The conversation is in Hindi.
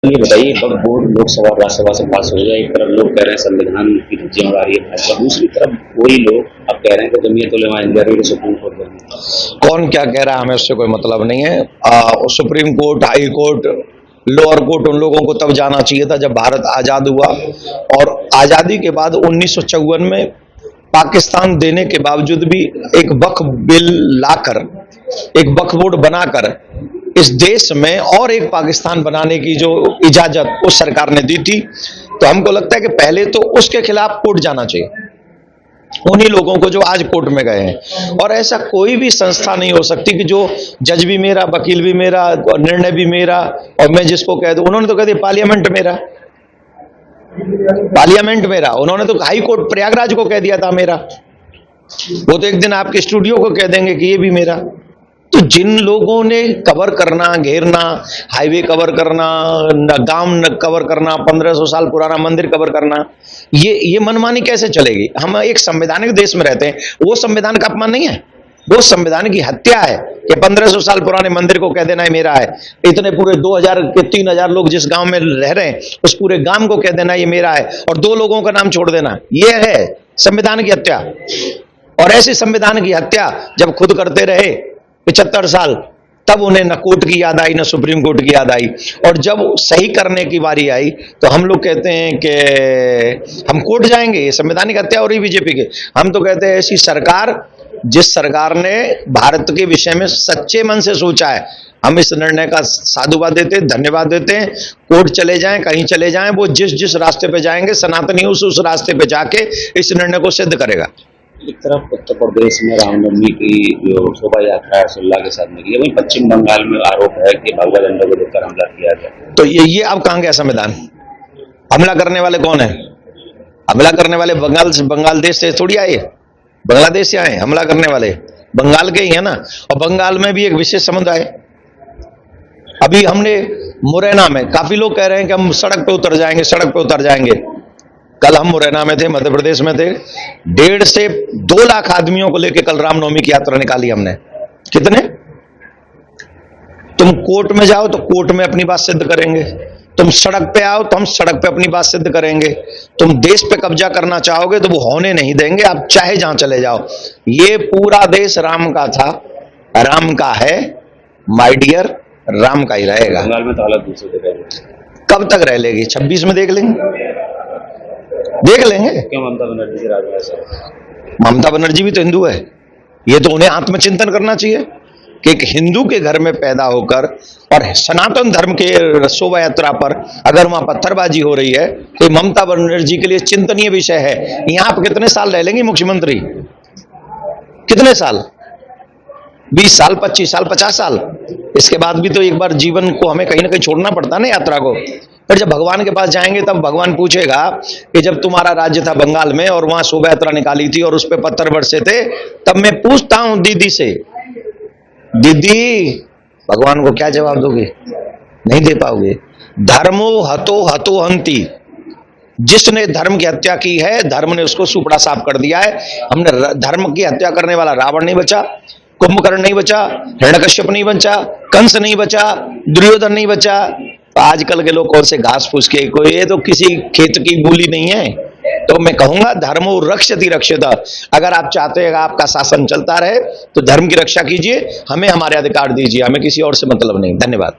ये बताइए, वक्फ बोर्ड लोकसभा और राज्यसभा से पास हो जाए, एक तरफ लोग कह रहे हैं संविधान की धज्जियां उड़ा रही है भाजपा, दूसरी तरफ वही लोग अब कह रहे हैं कि जमीयत उलेमा हिंद को सुप्रीम कोर्ट बने। कौन क्या कह रहा है हमें उससे कोई मतलब नहीं है। Supreme court, high court, lower court उन लोगों को तब जाना चाहिए था जब भारत आजाद हुआ। और आजादी के बाद 1954 में पाकिस्तान देने के बावजूद भी एक वक्फ बिल लाकर, एक वक्फ बोर्ड बनाकर इस देश में और एक पाकिस्तान बनाने की जो इजाजत उस सरकार ने दी थी, तो हमको लगता है कि पहले तो उसके खिलाफ कोर्ट जाना चाहिए, उन्हीं लोगों को जो आज कोर्ट में गए हैं। और ऐसा कोई भी संस्था नहीं हो सकती कि जो जज भी मेरा, वकील भी मेरा और निर्णय भी मेरा, और मैं जिसको कह दूं, उन्होंने तो कह दिया पार्लियामेंट मेरा, पार्लियामेंट मेरा, उन्होंने तो हाई कोर्ट प्रयागराज को कह दिया था मेरा, वो तो एक दिन आपके स्टूडियो को कह देंगे कि ये भी मेरा। तो जिन लोगों ने कवर करना, घेरना, हाईवे कवर करना, गांव कवर करना, 1500 साल पुराना मंदिर कवर करना, ये मनमानी कैसे चलेगी। हम एक संवैधानिक देश में रहते हैं, वो संविधान का अपमान नहीं है, वो संविधान की हत्या है कि 1500 साल पुराने मंदिर को कह देना है मेरा है। इतने पूरे 2000 के 3000 लोग जिस गांव में रह रहे हैं उस पूरे गांव को कह देना ये मेरा है और 2 लोगों का नाम छोड़ देना, ये है संविधान की हत्या। और ऐसी संविधान की हत्या जब खुद करते रहे 75 साल, तब उन्हें न कोर्ट की याद आई, न सुप्रीम कोर्ट की याद आई। और जब सही करने की बारी आई तो हम लोग कहते हैं कि हम कोर्ट जाएंगे, ये संवैधानिक हत्या हो रही बीजेपी के। हम तो कहते हैं ऐसी सरकार, जिस सरकार ने भारत के विषय में सच्चे मन से सोचा है, हम इस निर्णय का साधुवाद देते हैं, धन्यवाद देते हैं। कोर्ट चले जाएं, कहीं चले जाएं, वो जिस रास्ते पे जाएंगे, सनातनी उस रास्ते पे जाके इस निर्णय को सिद्ध करेगा। एक तरफ उत्तर प्रदेश में रामनवमी की जो शोभा यात्रा है उल्लाह के साथ निकली, वहीं पश्चिम बंगाल में आरोप है कि भगवा झंडा को लेकर हमला किया गया। तो ये अब कहां गया संविधान? हमला करने वाले कौन है? हमला करने वाले बंगाल देश से थोड़ी आए, बांग्लादेश से आए हमला करने वाले, बंगाल के ही है ना। और बंगाल में भी एक विशेष समुदाय, अभी हमने मुरैना में, काफी लोग कह रहे हैं कि हम सड़क पे उतर जाएंगे, सड़क पे उतर जाएंगे। कल हम मुरैना में थे, मध्य प्रदेश में थे, 1.5 से 2 लाख आदमियों को लेकर कल रामनवमी की यात्रा निकाली हमने। कितने? तुम कोर्ट में जाओ तो कोर्ट में अपनी बात सिद्ध करेंगे, तुम सड़क पे आओ तो हम सड़क पे अपनी बात सिद्ध करेंगे, तुम देश पे कब्जा करना चाहोगे तो वो होने नहीं देंगे, आप चाहे जहां चले जाओ। ये पूरा देश राम का था, राम का है, माय डियर, राम का ही रहेगा। बंगाल में तो हालत दूसरे रहेगी, कब तक रह लेगी? 26 में देख लेंगे, देख लेंगे। क्यों ममता बनर्जी के राज में? ममता बनर्जी भी तो हिंदू है, ये तो उन्हें आत्मचिंतन करना चाहिए कि एक हिंदू के घर में पैदा होकर और सनातन धर्म के शोभा यात्रा पर अगर वहां पत्थरबाजी हो रही है तो ममता बनर्जी के लिए चिंतनीय विषय है। यहां आप कितने साल रह लेंगे मुख्यमंत्री? कितने साल? 20 साल, 25 साल, 50 साल? इसके बाद भी तो एक बार जीवन को हमें कहीं ना कहीं छोड़ना पड़ता ना, यात्रा को। फिर जब भगवान के पास जाएंगे तब भगवान पूछेगा कि जब तुम्हारा राज्य था बंगाल में और वहां शोभा यात्रा निकाली थी और उस पर पत्थर बरसे थे, तब मैं पूछता हूं दीदी से, दीदी भगवान को क्या जवाब दोगे? नहीं दे पाओगे। धर्मो हतो हतो हंति, जिसने धर्म की हत्या की है धर्म ने उसको सुपड़ा साफ कर दिया है। हमने धर्म की हत्या करने वाला रावण नहीं बचा, कुंभकर्ण नहीं बचा, हिरण्यकश्यप नहीं बचा, कंस नहीं बचा, दुर्योधन नहीं बचा। तो आजकल के लोग कौन से घास फूस के, कोई ये तो किसी खेत की मूली नहीं है। तो मैं कहूंगा धर्मो रक्षति रक्षता। अगर आप चाहते हैं आपका शासन चलता रहे तो धर्म की रक्षा कीजिए, हमें हमारे अधिकार दीजिए, हमें किसी और से मतलब नहीं। धन्यवाद।